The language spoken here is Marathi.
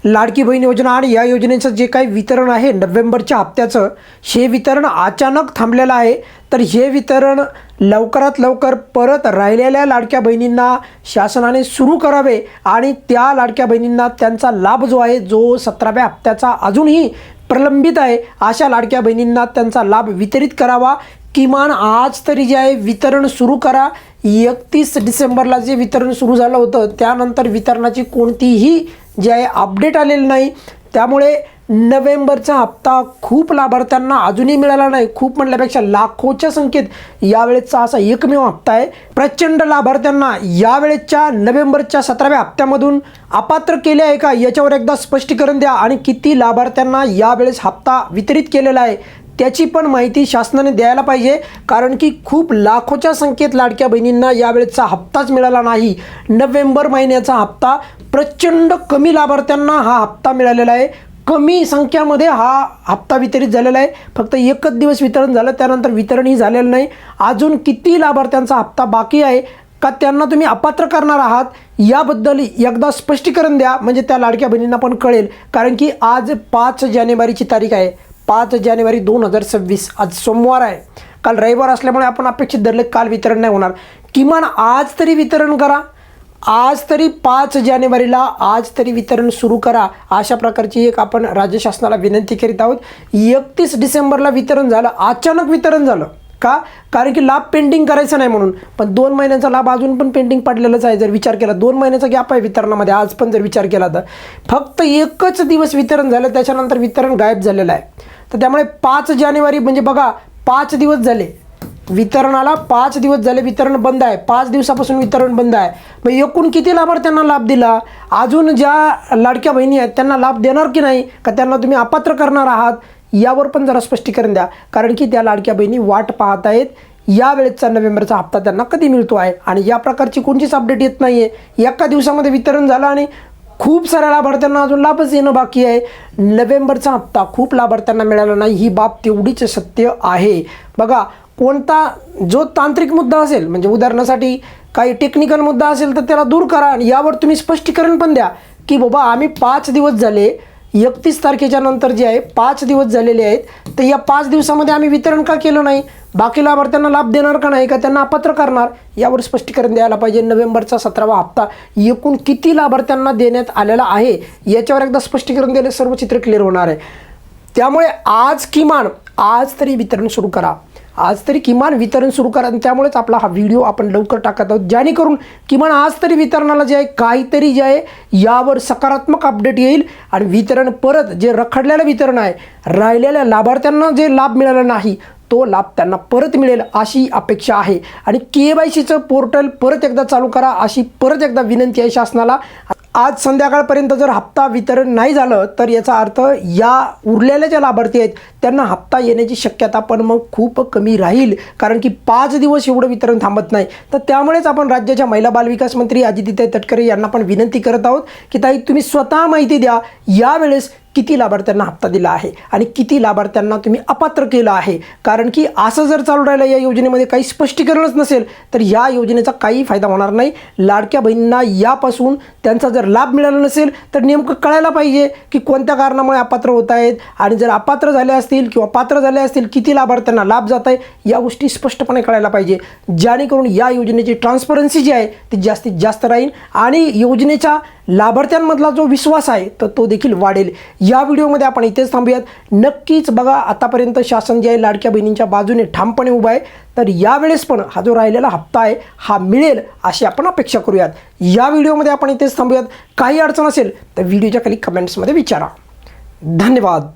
लाडकी बहीण योजना आणि या योजनेचं जे काही वितरण आहे नोव्हेंबरच्या हप्त्याचं, हे वितरण अचानक थांबलेलं आहे. तर हे वितरण लवकरात लवकर परत राहिलेल्या लाडक्या बहिणींना शासनाने सुरू करावे आणि त्या लाडक्या बहिणींना त्यांचा लाभ जो आहे, जो 17व्या हप्त्याचा अजूनही प्रलंबित आहे, अशा लाडक्या बहिणींना त्यांचा लाभ वितरित करावा. किमान आज तरी जे आहे वितरण सुरू करा. 31 डिसेंबरला जे वितरण सुरू झालं होतं त्यानंतर वितरणाची कोणतीही जे आहे अपडेट आलेली नाही. त्यामुळे नोव्हेंबरचा हप्ता खूप लाभार्थ्यांना अजूनही मिळाला नाही. खूप म्हटल्यापेक्षा लाखोच्या संख्येत यावेळेचा असा एकमेव हप्ता आहे. प्रचंड लाभार्थ्यांना यावेळेच्या नोव्हेंबरच्या 17व्या हप्त्यामधून अपात्र केले आहे का, याच्यावर एकदा स्पष्टीकरण द्या. आणि किती लाभार्थ्यांना यावेळेस हप्ता वितरित केलेला आहे त्याची पण माहिती शासनाने द्यायला पाहिजे. कारण की खूप लाखोच्या संख्येत लाडक्या बहिणींना यावेळेचा हप्ताच मिळाला नाही. नोव्हेंबर महिन्याचा हप्ता प्रचंड कमी लाभार्थ्यांना हा हप्ता मिळालेला आहे. कमी संख्यामध्ये हा हप्ता वितरित झालेला आहे. फक्त एकच दिवस वितरण झालं, त्यानंतर वितरणही झालेलं नाही. अजून किती लाभार्थ्यांचा हप्ता बाकी आहे का त्यांना तुम्ही अपात्र करणार आहात याबद्दल एकदा स्पष्टीकरण द्या, म्हणजे त्या लाडक्या बहिणींना पण कळेल. कारण की आज 5 जानेवारीची तारीख आहे. 5 जानेवारी 2026 आज सोमवार आहे. काल रविवार असल्यामुळे आपण अपेक्षित धरले काल वितरण नाही होणार. किमान आज तरी वितरण करा. आज तरी 5 जानेवारीला आज तरी वितरण सुरू करा. अशा प्रकारची एक आपण राज्य शासनाला विनंती करीत आहोत. 31 डिसेंबरला वितरण झालं, अचानक वितरण झालं का, कारण की लाभ पेंडिंग करायचा नाही म्हणून. पण 2 महिन्यांचा लाभ अजून पण पेंडिंग पडलेलाच आहे. जर विचार केला 2 महिन्याचा गॅप आहे वितरणामध्ये आज पण जर विचार केला तर फक्त एकच दिवस वितरण झालं, त्याच्यानंतर वितरण गायब झालेलं आहे. तर त्यामुळे 5 जानेवारी म्हणजे बघा 5 दिवस झाले वितरणाला, 5 दिवस झाले वितरण बंद आहे. 5 दिवसापासून वितरण बंद आहे. मग एकूण किती लाभार्थ्यांना लाभ दिला, अजून ज्या लाडक्या बहिणी आहेत त्यांना लाभ देणार की नाही, का त्यांना तुम्ही अपात्र करणार आहात, यावर पण जरा स्पष्टीकरण द्या. कारण की त्या लाडक्या बहिणी वाट पाहत आहेत यावेळेचा नोव्हेंबरचा हप्ता त्यांना कधी मिळतो आहे. आणि या प्रकारची कोणतीच अपडेट येत नाही आहे. एका दिवसामध्ये वितरण झालं आणि खूप साऱ्या लाभार्थ्यांना अजून लाभच येणं बाकी आहे. नोव्हेंबरचा हप्ता खूप लाभार्थ्यांना मिळाला नाही, ही बाब तेवढीच सत्य आहे. बघा, कोणता जो तांत्रिक मुद्दा असेल, म्हणजे उदाहरणासाठी काही टेक्निकल मुद्दा असेल तर त्याला दूर करा आणि यावर तुम्ही स्पष्टीकरण पण द्या की बाबा आम्ही 5 दिवस झाले, 31 तारखेच्या नंतर जे आहे 5 दिवस झालेले आहेत, तर या 5 दिवसामध्ये आम्ही वितरण का केलं नाही, बाकी लाभार्थ्यांना लाभ देणार का नाही, का त्यांना अपात्र करणार, यावर स्पष्टीकरण द्यायला पाहिजे. नोव्हेंबरचा 17वा हप्ता एकूण किती लाभार्थ्यांना देण्यात आलेला आहे याच्यावर एकदा स्पष्टीकरण दिले सर्व चित्र क्लिअर होणार आहे. त्यामुळे आज तरी वितरण सुरू करा. आज तरी किमान वितरण सुरू करा. त्यामुळेच आपला हा व्हिडिओ आपण लवकर टाकत आहोत, जेणेकरून किमान आज तरी वितरणाला जे आहे काहीतरी जे आहे यावर सकारात्मक अपडेट येईल आणि वितरण परत जे रखडलेलं वितरण आहे, राहिलेल्या लाभार्थ्यांना जे लाभ मिळाला नाही तो लाभ त्यांना परत मिळेल अशी अपेक्षा आहे. आणि KYCचं पोर्टल परत एकदा चालू करा अशी परत एकदा विनंती आहे शासनाला. आज संध्याकाळपर्यंत जर हप्ता वितरण नाही झालं तर याचा अर्थ या उरलेल्या ज्या लाभार्थी आहेत त्यांना हप्ता येण्याची शक्यता पण मग खूप कमी राहील. कारण की 5 दिवस एवढं वितरण थांबत नाही. तर त्यामुळेच आपण राज्याच्या महिला बालविकास मंत्री अदिती तटकरे यांना पण विनंती करत आहोत की ताई तुम्ही स्वतः माहिती द्या यावेळेस किती लाभार्थ्यांना हप्ता दिला आहे आणि किती लाभार्थ्यांना तुम्ही अपात्र केलं आहे. कारण की असं जर चालू राहिलं या योजनेमध्ये काही स्पष्टीकरणच नसेल तर या योजनेचा काही फायदा होणार नाही. लाडक्या बहिणींना यापासून त्यांचा जर लाभ मिळाला नसेल तर नेमकं कळायला पाहिजे की कोणत्या कारणामुळे अपात्र होत आहेत आणि जर अपात्र झाले असतील किंवा पात्र झाले असतील किती लाभार्थ्यांना लाभ जात आहे या गोष्टी स्पष्टपणे कळायला पाहिजे, जेणेकरून या योजनेची ट्रान्सपरन्सी जी आहे ती जास्तीत जास्त राहील आणि योजनेच्या लाभार्थ्यांमधला जो विश्वास आहे तर तो देखील वाढेल. या व्हिडिओमध्ये आपण इथेच थांबूयात. नक्कीच बघा, आतापर्यंत शासन जे आहे लाडक्या बहिणींच्या बाजूने ठामपणे उभा आहे. तर यावेळेस पण हा जो राहिलेला हप्ता आहे हा मिळेल अशी आपण अपेक्षा करूयात. या व्हिडिओमध्ये आपण इथेच थांबूयात. काही अडचण असेल तर व्हिडिओच्या खाली कमेंट्समध्ये विचारा. धन्यवाद.